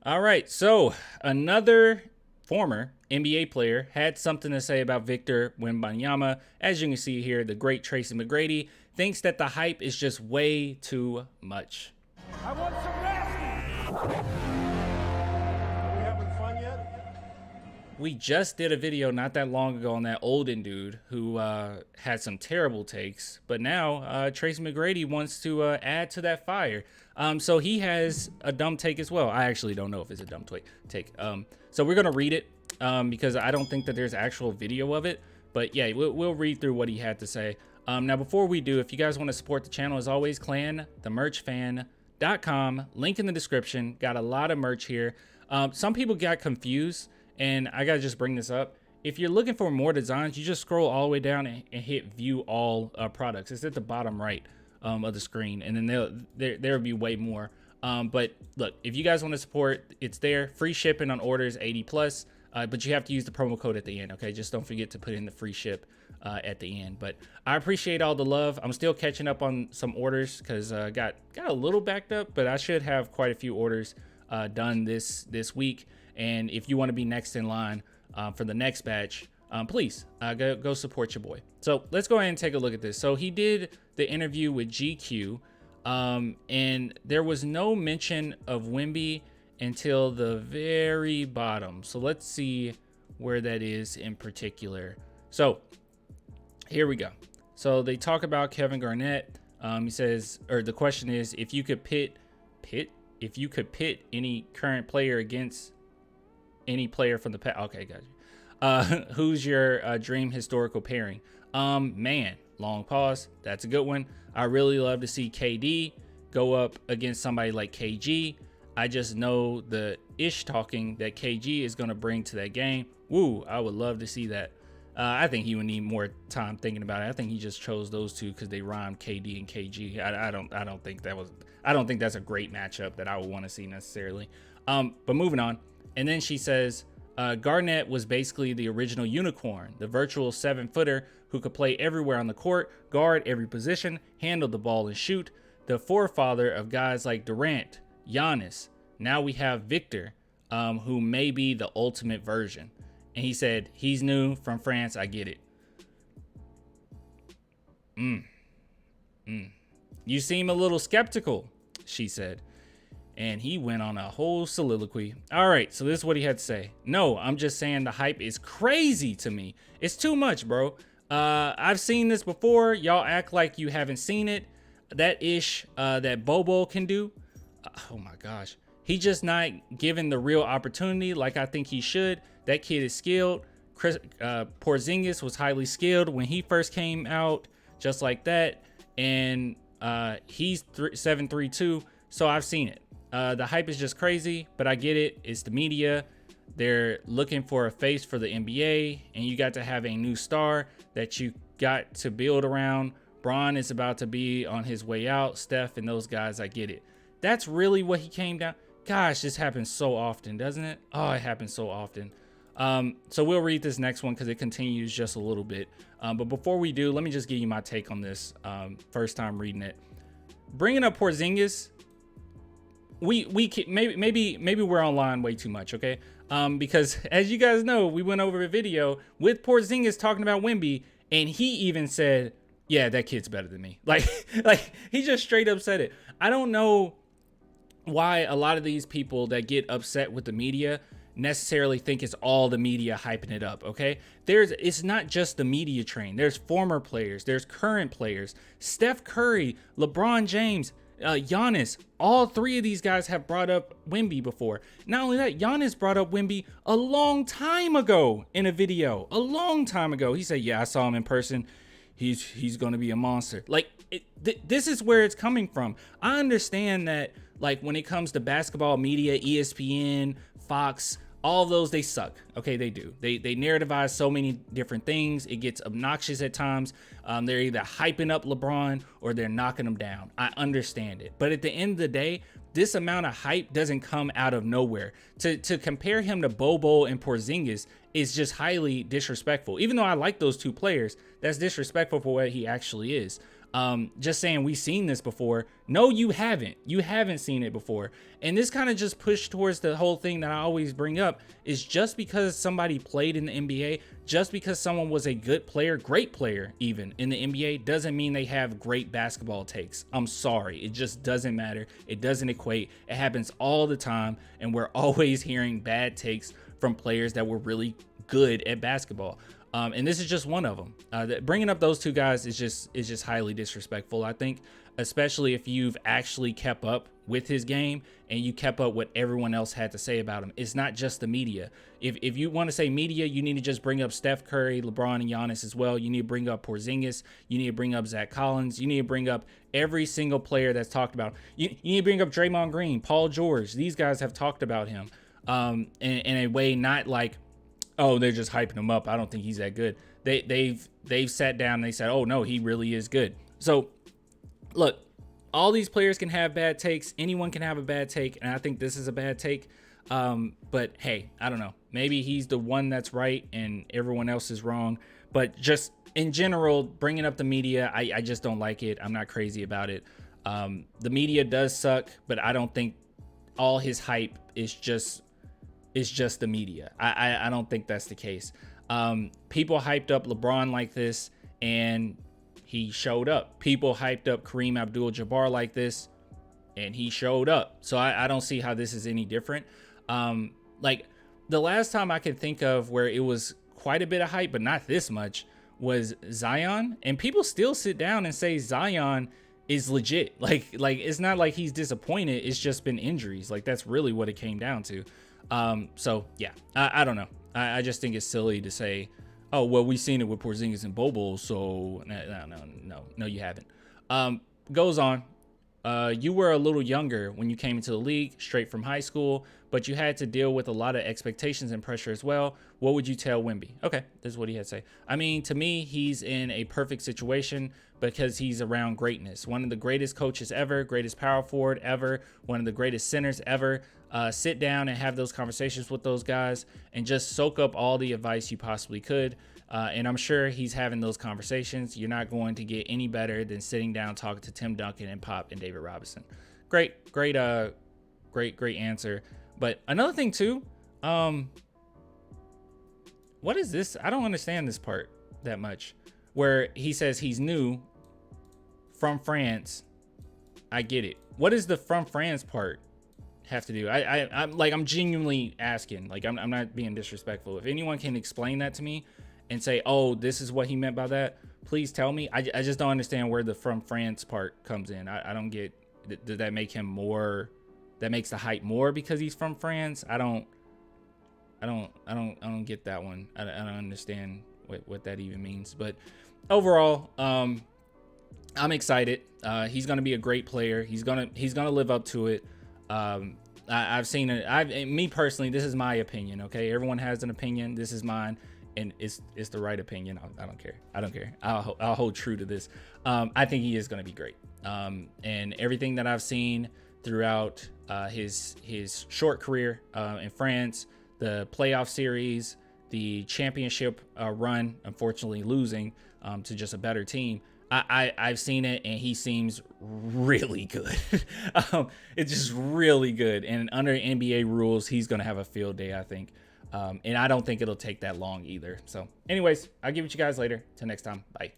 All right, so another former NBA player had something to say about Victor Wembanyama. As you can see here, the great Tracy McGrady thinks that the hype is just way too much. I want some nasty. Are we having fun yet? We just did a video not that long ago on that Olden dude who had some terrible takes, but now Tracy McGrady wants to add to that fire. So he has a dumb take as well. I actually don't know if it's a dumb take. So we're gonna read it because I don't think that there's actual video of it. But yeah, we'll read through what he had to say. Now before we do, if you guys want to support the channel, as always, clanthemerchfan.com, link in the description. Got a lot of merch here. Some people got confused, and I gotta just bring this up. If you're looking for more designs, you just scroll all the way down and hit view all products. It's at the bottom right of the screen, and then there'll be way more. But look, if you guys want to support, it's there. Free shipping on orders 80 plus, but you have to use the promo code at the end. Okay, just don't forget to put in the free ship at the end. But I appreciate all the love. I'm still catching up on some orders because got a little backed up, but I should have quite a few orders done this week. And if you want to be next in line for the next batch, please go support your boy. So let's go ahead and take a look at this. So he did the interview with GQ, and there was no mention of Wemby until the very bottom. So let's see where that is in particular. So here we go. So they talk about Kevin Garnett. He says, or the question is, if you could pit any current player against any player from the past. Okay, got you. Who's your dream historical pairing? Man, long pause. That's a good one. I really love to see KD go up against somebody like KG. I just know the ish talking that KG is going to bring to that game. Woo, I would love to see that. I think he would need more time thinking about it. I think he just chose those two because they rhymed KD and KG. I don't think that's a great matchup that I would want to see necessarily. But moving on. And then she says, Garnett was basically the original unicorn, the virtual 7-footer who could play everywhere on the court, guard every position, handle the ball and shoot, the forefather of guys like Durant, Giannis. Now we have Victor, who may be the ultimate version. And he said, he's new from France. I get it. You seem a little skeptical, she said. And he went on a whole soliloquy. All right, so this is what he had to say. No, I'm just saying the hype is crazy to me. It's too much, bro. I've seen this before. Y'all act like you haven't seen it. That ish that Bobo can do. Oh my gosh. He just not given the real opportunity like I think he should. That kid is skilled. Porzingis was highly skilled when he first came out, just like that. And he's 7'3" so I've seen it. The hype is just crazy, but I get it. It's the media. They're looking for a face for the NBA, and you got to have a new star that you got to build around. Bron is about to be on his way out. Steph and those guys, I get it. That's really what he came down. Gosh, this happens so often, doesn't it? Oh, it happens so often. So we'll read this next one because it continues just a little bit. But before we do, let me just give you my take on this first time reading it. Bringing up Porzingis, we can, maybe we're online way too much, okay? Because as you guys know, we went over a video with Porzingis talking about Wemby, and he even said, "Yeah, that kid's better than me." Like he just straight up said it. I don't know why a lot of these people that get upset with the media necessarily think it's all the media hyping it up, okay? It's not just the media train. There's former players, there's current players. Steph Curry, LeBron James, Giannis, all three of these guys have brought up Wemby before. Not only that, Giannis brought up Wemby a long time ago in a video. A long time ago. He said, yeah, I saw him in person. He's going to be a monster. Like, this is where it's coming from. I understand that, like, when it comes to basketball media, ESPN, Fox, all of those, they suck. Okay, they do. They narrativize so many different things. It gets obnoxious at times. They're either hyping up LeBron or they're knocking him down. I understand it. But at the end of the day, this amount of hype doesn't come out of nowhere. To compare him to Bobo and Porzingis is just highly disrespectful. Even though I like those two players, that's disrespectful for what he actually is. Just saying we've seen this before. No, you haven't. You haven't seen it before. And this kind of just pushed towards the whole thing that I always bring up is just because somebody played in the NBA, just because someone was a good player, great player even in the NBA, doesn't mean they have great basketball takes. I'm sorry. It just doesn't matter. It doesn't equate. It happens all the time. And we're always hearing bad takes from players that were really good at basketball. And this is just one of them. Bringing up those two guys is just highly disrespectful, I think, especially if you've actually kept up with his game and you kept up what everyone else had to say about him. It's not just the media. If you want to say media, you need to just bring up Steph Curry, LeBron, and Giannis as well. You need to bring up Porzingis. You need to bring up Zach Collins. You need to bring up every single player that's talked about. You need to bring up Draymond Green, Paul George. These guys have talked about him in a way not like, oh, they're just hyping him up. I don't think he's that good. They've sat down and they said, oh no, he really is good. So look, all these players can have bad takes. Anyone can have a bad take. And I think this is a bad take. But hey, I don't know. Maybe he's the one that's right and everyone else is wrong. But just in general, bringing up the media, I just don't like it. I'm not crazy about it. The media does suck, but I don't think all his hype is just the media. I don't think that's the case. People hyped up LeBron like this and he showed up. People hyped up Kareem Abdul-Jabbar like this and he showed up. So I don't see how this is any different. Like the last time I can think of where it was quite a bit of hype, but not this much, was Zion. And people still sit down and say Zion is legit. Like it's not like he's disappointed. It's just been injuries. Like that's really what it came down to. So yeah, I don't know. I just think it's silly to say, oh, well, we've seen it with Porzingis and Bobo. So no, you haven't. Goes on. You were a little younger when you came into the league, straight from high school, but you had to deal with a lot of expectations and pressure as well. What would you tell Wemby? Okay, this is what he had to say. I mean, to me, he's in a perfect situation because he's around greatness. One of the greatest coaches ever, greatest power forward ever, one of the greatest centers ever. Sit down and have those conversations with those guys and just soak up all the advice you possibly could. And I'm sure he's having those conversations. You're not going to get any better than sitting down talking to Tim Duncan and Pop and David Robinson. Great answer. But another thing too, what is this? I don't understand this part that much. Where he says he's new from France. I get it. What is the from France part have to do? I'm genuinely asking. Like I'm not being disrespectful. If anyone can explain that to me and say, oh, this is what he meant by that, please tell me. I just don't understand where the from France part comes in. I don't get. Did that make him more? That makes the hype more because he's from France? I don't get that one. I don't understand what that even means. But overall, I'm excited. He's gonna be a great player. He's gonna live up to it. I've seen it. Me personally, this is my opinion. Okay, everyone has an opinion. This is mine, and it's the right opinion. I don't care. I'll hold true to this. I think he is gonna be great. And everything that I've seen throughout his short career in France, the playoff series, the championship run, unfortunately losing to just a better team. I've seen it, and he seems really good. It's just really good. And under NBA rules, he's going to have a field day, I think. And I don't think it'll take that long either. So anyways, I'll give it to you guys later. Till next time. Bye.